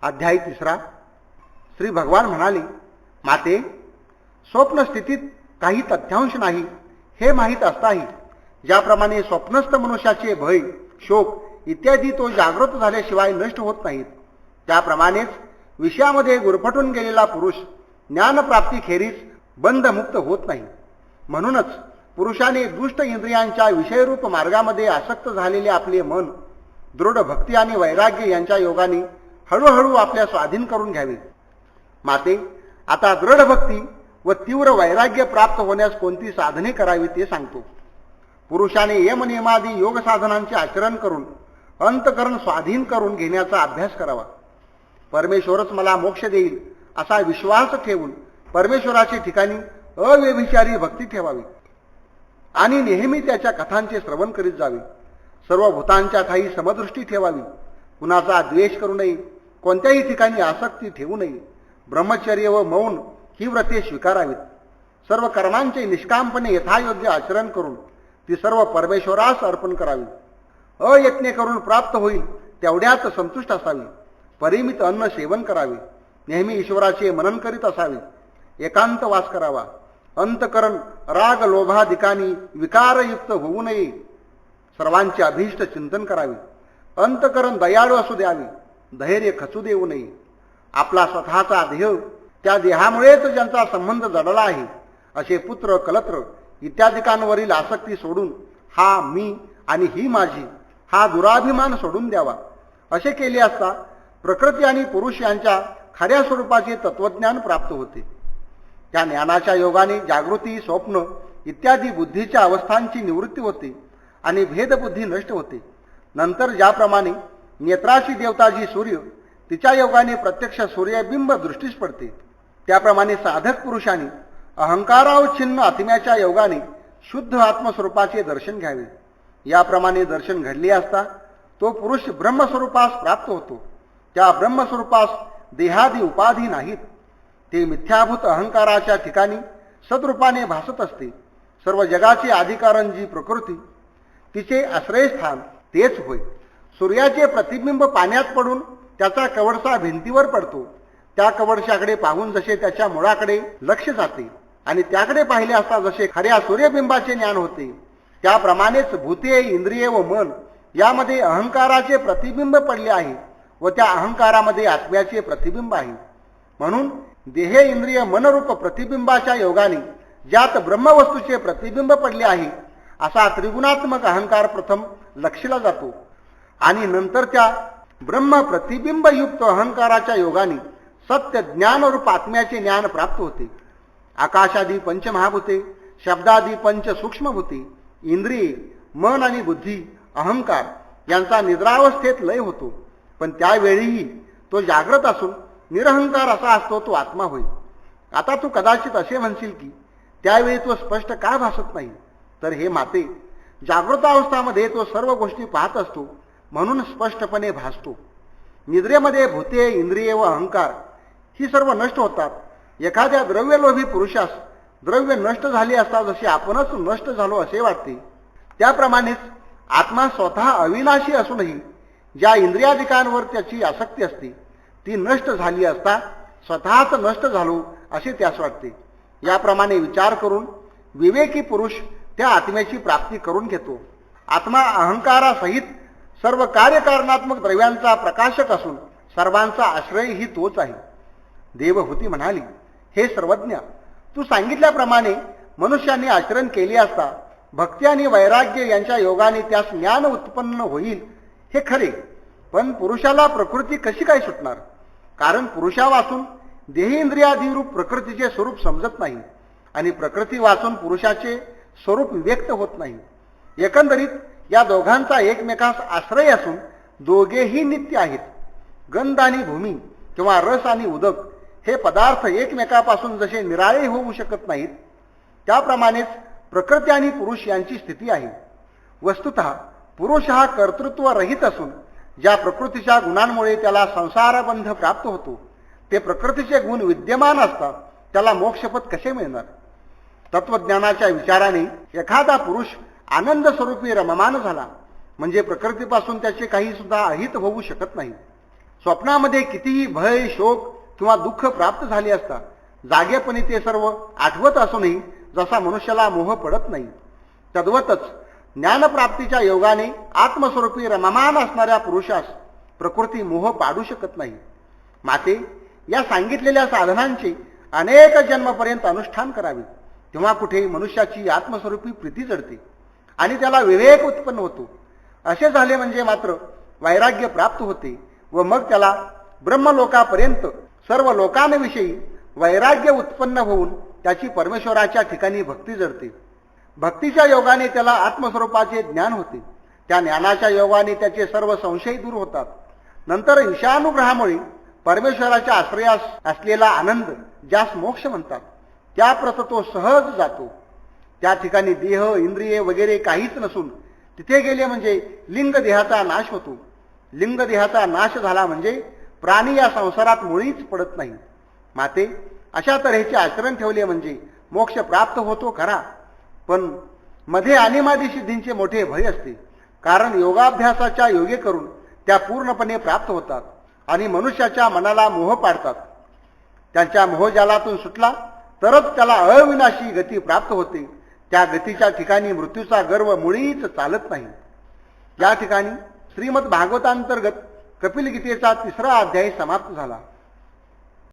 अध्याय 3. श्री भगवान म्हणाले, माते, स्वप्न स्थितीत काही तथ्यांश नाही हे माहीत असताही ज्याप्रमाणे स्वप्नस्थ मनुष्याचे भय, शोक इत्यादी तो जागृत झाल्याशिवाय नष्ट होत नाहीत, त्याप्रमाणेच विषयामध्ये गुरफटून गेलेला पुरुष ज्ञानप्राप्तीखेरीज बंधमुक्त होत नाही. म्हणूनच पुरुषाने दुष्ट इंद्रियांच्या विषयरूप मार्गामध्ये आसक्त झालेले आपले मन दृढ भक्ती आणि वैराग्य यांच्या योगाने हळूहळू आपल्या स्वाधीन करून घ्यावे. माते, आता दृढ भक्ती व तीव्र वैराग्य प्राप्त होण्यास कोणती साधने करावी ते सांगतो. पुरुषाने यमनियमादी योग साधनांचे आचरण करून अंतकरण स्वाधीन करून घेण्याचा अभ्यास करावा. परमेश्वरच मला मोक्ष देईल असा विश्वास ठेवून परमेश्वराच्या ठिकाणी अव्यभिचारी भक्ती ठेवावी आणि नेहमी त्याच्या कथांचे श्रवण करीत जावे. सर्व भूतांच्या ठाई समदृष्टी ठेवावी. कुणाचा द्वेष करू नये, कोणत्याही ठिकाणी आसक्ती ठेवू नये. ब्रह्मचर्य व मौन ही व्रते स्वीकारावीत. सर्व कर्मांचे निष्कामपणे यथायोग्य आचरण करून ती सर्व परमेश्वरास अर्पण करावी. अयत्ने करून प्राप्त होईल तेवढ्यात संतुष्ट असावी. परिमित अन्न सेवन करावे. नेहमी ईश्वराचे मनन करीत असावे. एकांत वास करावा. अंतकरण राग लोभादिकांनी विकारयुक्त होऊ नये. सर्वांचे अभीष्ट चिंतन करावे. अंतकरण दयाळू असू द्यावे. धैर्य खचू देऊ नये. आपला स्वतःचा देह, त्या देहामुळेच ज्यांचा संबंध जडला आहे असे पुत्र, कलत्र इत्यादिकांवरील आसक्ती सोडून हा मी आणि ही माझी हा दुराभिमान सोडून द्यावा. असे केले असता प्रकृती आणि पुरुष यांच्या खऱ्या स्वरूपाचे तत्वज्ञान प्राप्त होते. त्या ज्ञानाच्या योगाने जागृती, स्वप्न इत्यादी बुद्धीच्या अवस्थांची निवृत्ती होते आणि भेदबुद्धी नष्ट होते. नंतर ज्याप्रमाणे नेत्राची देवता जी सूर्य, तिच्या योगाने प्रत्यक्ष सूर्यबिंब दृष्टीस पडते, त्याप्रमाणे साधक पुरुषांनी अहंकारावच्छिन्न आत्म्याच्या योगाने शुद्ध आत्मस्वरूपाचे दर्शन घ्यावे. याप्रमाणे दर्शन घडले असता तो पुरुष ब्रह्मस्वरूपास प्राप्त होतो. त्या ब्रह्मस्वरूपास देहादी उपाधी नाहीत. ते मिथ्याभूत अहंकाराच्या ठिकाणी सद्रूपाने भासत असते. सर्व जगाचे अधिकारण जी प्रकृती, तिचे आश्रयस्थान तेच होय. सूर्याचे प्रतिबिंब पाण्यात पडून त्याचा कवडसा भिंतीवर पडतो. त्या कवडशाकडे पाहून जसे त्याच्या मुळाकडे लक्ष जाते आणि त्याकडे पाहिले असता जसे खऱ्या सूर्यबिंबाचे ज्ञान होते, त्याप्रमाणेच भूते, इंद्रिये व मन यामध्ये अहंकाराचे प्रतिबिंब पडले आहे व त्या अहंकारामध्ये आत्म्याचे प्रतिबिंब आहे. म्हणून देह, इंद्रिय, मनरूप प्रतिबिंबाच्या योगाने ज्यात ब्रह्मवस्तूचे प्रतिबिंब पडले आहे असा त्रिगुणात्मक अहंकार प्रथम लक्षला जातो आणि नंतर त्या ब्रह्म प्रतिबिंबयुक्त अहंकाराच्या योगाने सत्य ज्ञानरूप आत्म्याचे ज्ञान प्राप्त होते. आकाशादी पंचमहाभूते, शब्दादी पंच सूक्ष्मभूते, इंद्रिये, मन आणि बुद्धी, अहंकार यांचा निद्रावस्थेत लय होतो. पण त्यावेळीही तो जागृत असून निरहंकार असा असतो तो आत्मा होय. आता तू कदाचित असे म्हणशील की त्यावेळी तो स्पष्ट का भासत नाही? तर हे माते, जागृतावस्थामध्ये तो सर्व गोष्टी पाहत असतो म्हणून स्पष्टपणे भासतो. निद्रेमध्ये भूते, इंद्रिये व अहंकार ही सर्व नष्ट होतात. एखाद्या द्रव्यलोभी पुरुषास द्रव्य नष्ट झाले असता जसे आपणच नष्ट झालो असे वाटते, त्याप्रमाणेच आत्मा स्वतः अविनाशी असूनही ज्या इंद्रियाधिकांवर त्याची आसक्ती असते ती नष्ट झाली असता स्वतःच नष्ट झालो असे त्यास वाटते. याप्रमाणे विचार करून विवेकी पुरुष त्या आत्म्याची प्राप्ती करून घेतो. आत्मा अहंकारासहित सर्व कार्यकारणात्मक द्रव्यांचा प्रकाशक असून सर्वांचा आश्रयही तोच आहे. देवहूती म्हणाली, हे सर्वज्ञ, तू सांगितल्याप्रमाणे मनुष्याने आचरण केले असता भक्ती आणि वैराग्य यांच्या योगाने त्यास ज्ञान उत्पन्न होईल हे खरे. पण पुरुषाला प्रकृती कशी काय सुटणार? कारण पुरुषा वाचून देहेंद्रियादिरूप प्रकृतीचे स्वरूप समजत नाही आणि प्रकृती वाचून पुरुषाचे स्वरूप व्यक्त होत नाही. एकंदरीत या दोघांचा एकमेकास आश्रय असून दोघेही नित्य आहेत. गंध आणि भूमी किंवा रस आणि उदक हे पदार्थ एकमेकापासून जसे निराळे होऊ शकत नाहीत, त्याप्रमाणेच प्रकृती आणि पुरुष यांची स्थिती आहे. वस्तुतः पुरुष हा कर्तृत्वरहित असून ज्या प्रकृतीच्या गुणांमुळे त्याला संसारबंध प्राप्त होतो ते प्रकृतीचे गुण विद्यमान असतात त्याला मोक्षपद कसे मिळणार? तत्वज्ञानाच्या विचाराने एखादा पुरुष आनंद स्वरूपी रममान झाला म्हणजे प्रकृतीपासून त्याचे काही सुद्धा अहित होऊ शकत नाही. स्वप्नामध्ये कितीही भय, शोक किंवा दुःख प्राप्त झाले असता जागेपणी ते सर्व आठवत असूनही जसा मनुष्याला मोह पडत नाही, तद्वतच ज्ञानप्राप्तीच्या योगाने आत्मस्वरूपी रममाण असणाऱ्या पुरुषास प्रकृती मोह पाडू शकत नाही. माते, या सांगितलेल्या साधनांचे अनेक जन्मपर्यंत अनुष्ठान करावे, तेव्हा कुठे मनुष्याची आत्मस्वरूपी प्रीती जडते आणि त्याला विवेक उत्पन्न होतो. असे झाले म्हणजे मात्र वैराग्य प्राप्त होते व मग त्याला ब्रह्मलोकापर्यंत सर्व लोकांविषयी वैराग्य उत्पन्न होऊन त्याची परमेश्वराच्या ठिकाणी भक्ती जडते. भक्तीच्या योगाने त्याला आत्मस्वरूपाचे ज्ञान होते. त्या ज्ञानाच्या योगाने त्याचे सर्व संशय दूर होतात. नंतर ईशानुग्रहामुळे परमेश्वराच्या आश्रयास असलेला आनंद, ज्यास मोक्ष म्हणतात, त्याप्रत तो सहज जातो. त्या ठिकाणी देह, इंद्रिये वगैरे काहीच नसून तिथे गेले म्हणजे लिंग देहाचा नाश होतो. लिंग देहाचा नाश झाला म्हणजे प्राणी या संसारात मुळीच पडत नाही. माते, अशा तऱ्हेचे आचरण ठेवले म्हणजे मोक्ष प्राप्त होतो खरा, पण मध्ये अनिमादी सिद्धींचे मोठे भय असते. कारण योगाभ्यासाच्या योगे करून त्या पूर्णपणे प्राप्त होतात आणि मनुष्याच्या मनाला मोह पाडतात. त्यांच्या मोहजालातून सुटला तरच त्याला अविनाशी गती प्राप्त होते. त्या गतीच्या ठिकाणी मृत्यूचा गर्व मुळीच चालत नाही. या ठिकाणी श्रीमद भागवतांतर्गत कपिल गीतेचा 3रा अध्याय समाप्त झाला.